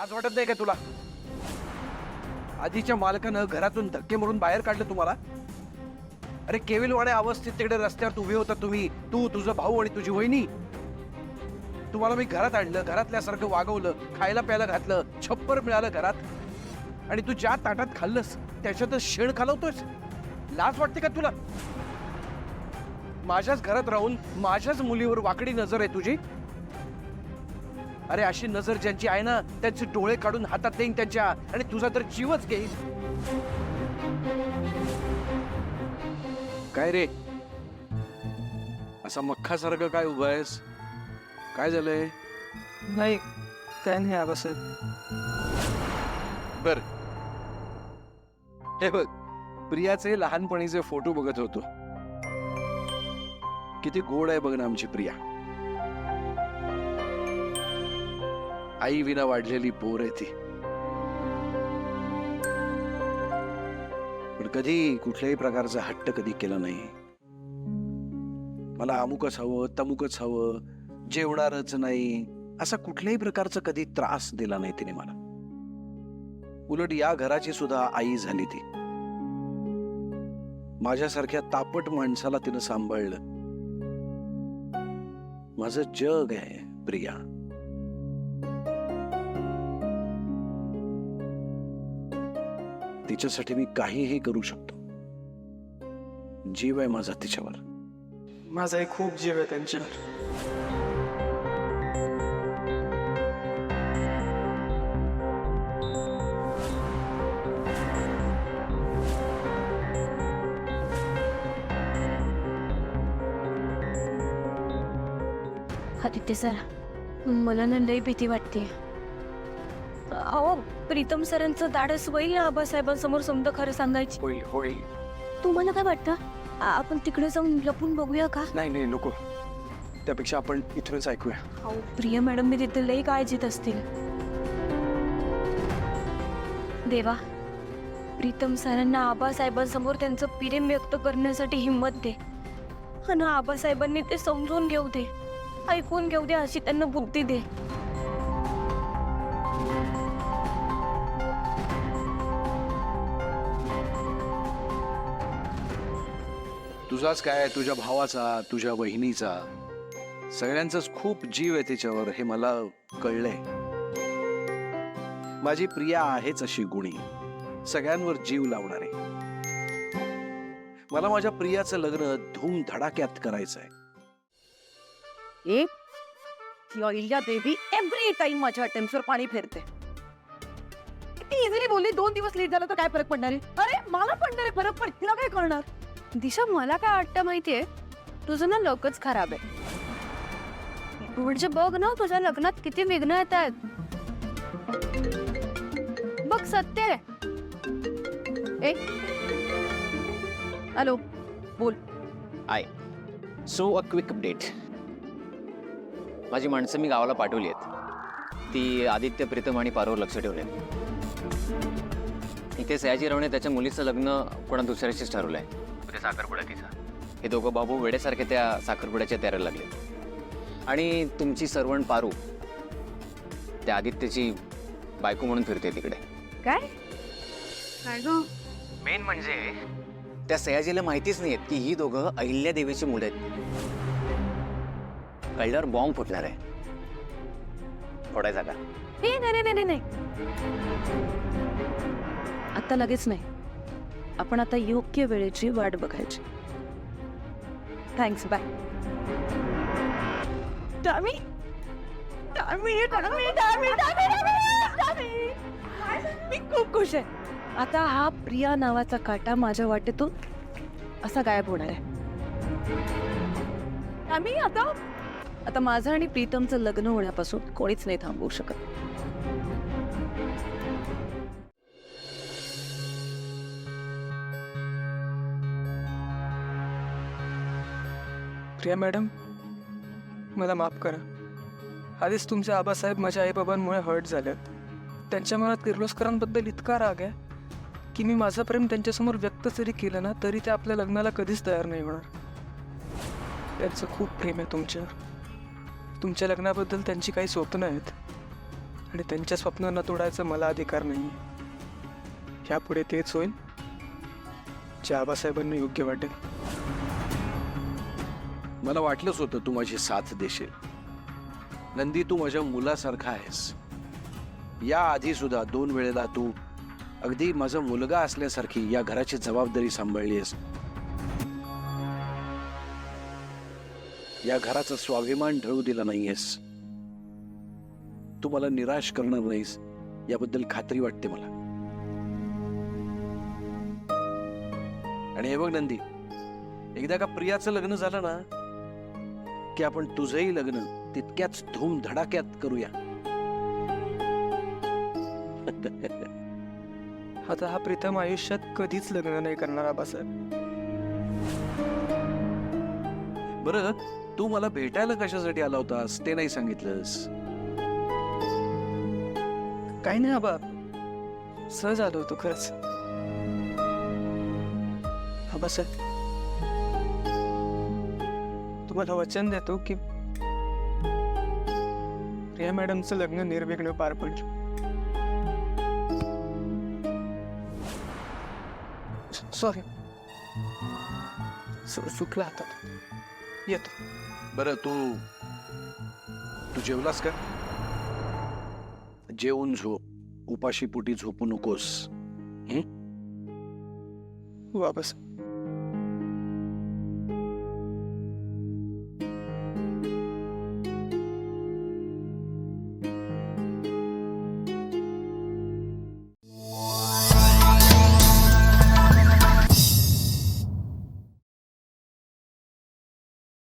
लाज वाटत नाही का तुला? आधीच्या मालकानं घरातून धक्के मारून बाहेर काढलं तुम्हाला. अरे केविलवाड्या अवस्थेत तिकडे रस्त्यावर उभे होता तुम्ही, तू, तुझा भाऊ आणि तुझी वहिनी. तुम्हाला मी घरात आणलं, घरातल्यासारखं वागवलं, खायला प्यायला घातलं, छप्पर मिळालं घरात, आणि तू ज्या ताटात खाल्लंस त्याच्यातच शेण खालवतोयस. लाज वाटते का तुला? माझ्याच घरात राहून माझ्याच मुलीवर वाकडी नजर आहे तुझी. अरे अशी नजर ज्यांची आहे ना, त्यांचे डोळे काढून हातात देईन त्यांच्या, आणि तुझा तर जीवच घेईन. काय रे, असा मख्खासारखं काय उभा आहेस? काय झालंय? नाही, काय नाही आबासाहेब. बर, हे बघ, प्रियाचे लहानपणीचे फोटो बघत होतो. किती गोड आहे बघ ना आमची प्रिया. आई विना वाढलेली पोर आहे ती. पण कधी कुठल्याही प्रकारचा हट्ट कधी केला नाही. मला अमुकच हवं, तमुकच हवं, जेवणारच नाही, असा कुठल्याही प्रकारचा कधी त्रास दिला नाही तिने मला. उलट या घराची सुद्धा आई झाली ती. माझ्यासारख्या तापट माणसाला तिनं सांभाळलं. माझं जग आहे प्रिया. तिच्यासाठी मी काहीही करू शकतो. जीव आहे माझा तिच्यावर. माझाही खूप जीव आहे त्यांच्यावर. आदित्य सर, मला ना लई भीती वाटते. अहो, प्रीतम सरांचं धाडस होईल ना आबासाहेबांसमोर समजा खरं सांगायची? होईल होईल. तुम्हाला काय वाटतं, आपण तिकडे जाऊन लपून बघूया का? नाही नाही, नको. त्यापेक्षा आपण इथूनच ऐकूया. अहो, प्रिया मॅडम मी तिथे लई काळजीत असतील. देवा, प्रीतम सरांना आबासाहेबांसमोर त्यांचं प्रेम व्यक्त करण्यासाठी हिंमत दे, आणि आबासाहेबांनी ते समजून घेऊ दे, ऐकून घेऊ दे, अशी त्यांना बुद्धी दे. तुझाच काय, तुझ्या भावाचा, तुझ्या बहिणीचा, सगळ्यांचाच खूप जीव आहे तिच्यावर, हे मला कळलंय. माझी प्रिया आहेच अशी गुणी, सगळ्यांवर जीव लावणारी. मला माझ्या प्रियाचं लग्न धूम धडाक्यात करायचंय. अहिल्या देवी एव्हरी टाइम माझ्या अटेम्प्टवर पाणी फेरते. ती इझिली बोलली 2 दिवस लेट झाला तर काय फरक पडणार आहे? अरे मला पडणार आहे फरक, पण तिला काय करणार? दिशा, मला काय वाटतं माहितीये, तुझं ना लकच खराब आहे. म्हणजे बघ ना, तुझ्या लग्नात किती विघ्न येत आहेत. बघ, सत्य आहे. हॅलो, बोल. So a quick update. माझी माणसं मी गावाला पाठवली आहेत. ती आदित्य, प्रीतम आणि पारोवर लक्ष ठेवले. इथे सयाजी रावणे त्याच्या मुलीचं लग्न कोणा दुसऱ्याशीच ठरवलंय. ते साखरपुडा तिचा. हे दोघं बाबू वेडेसारखे त्या साखरपुड्याच्या तयारीला लागले. आणि तुमची सर्वण पारू त्या आदित्यची बायको म्हणून फिरते तिकडे. काय गं? मेन म्हणजे त्या सयाजीला माहितीच नाहीत की ही दोघं अहिल्या देवीची मुलं आहेत. कळल्यावर बॉम्ब फुटणार आहे. फोडायचा का? नाही. आता लगेच नाही. आपण आता योग्य वेळेची वाट बघायची. Thanks, bye. मी खूप खुश आहे. आता हा प्रिया नावाचा काटा माझ्या वाटेतून असा गायब होणार आहे. आम्ही आता माझं आणि प्रीतमचं लग्न होण्यापासून कोणीच नाही थांबवू शकत. प्रिया मॅडम, मला माफ करा. आधीच तुमचे आबासाहेब माझ्या आईबाबांमुळे हर्ट झालेत. त्यांच्या मनात किर्लोस्करांबद्दल इतका राग आहे की मी माझं प्रेम त्यांच्यासमोर व्यक्त जरी केलं ना, तरी ते आपल्या लग्नाला कधीच तयार नाही होणार. त्यांचं खूप प्रेम आहे तुमच्यावर. तुमच्या लग्नाबद्दल त्यांची काही स्वप्न आहेत, आणि त्यांच्या स्वप्नांना तोडायचा मला अधिकार नाही. ह्यापुढे तेच होईल जे आबासाहेबांना योग्य वाटेल. मला वाटलंच होतं तू माझी साथ देशील. नंदी, तू माझ्या मुलासारखा आहेस. या आधी सुद्धा 2 वेळेला तू अगदी माझा मुलगा असल्यासारखी या घराची जबाबदारी सांभाळलीस. या घराचा स्वाभिमान ढळू दिला नाहीयेस. तू मला निराश करणार नाहीस याबद्दल खात्री वाटते मला. आणि हे बघ नंदी, एकदा का प्रियाचं लग्न झालं ना की आपण तुझंही लग्न तितक्याच धूमधडाक्यात करूया. आता हा प्रीतम आयुष्यात कधीच लग्न नाही करणार आबासाहेब. बरं, तू मला भेटायला कशासाठी आला होतास ते नाही सांगितलंस. काही नाही आबा, सहज आलो होतो खरंच. आबासाहेब, तुम्हाला वचन देतो की प्रिया मॅडमचं लग्न निर्विघ्न पार पडलं. सॉरी, चुकला हातात. येतो. बरं, तू जेवलास का? जेवून झोप. उपाशी पोटी झोपू नकोस. हो आबासाहेब.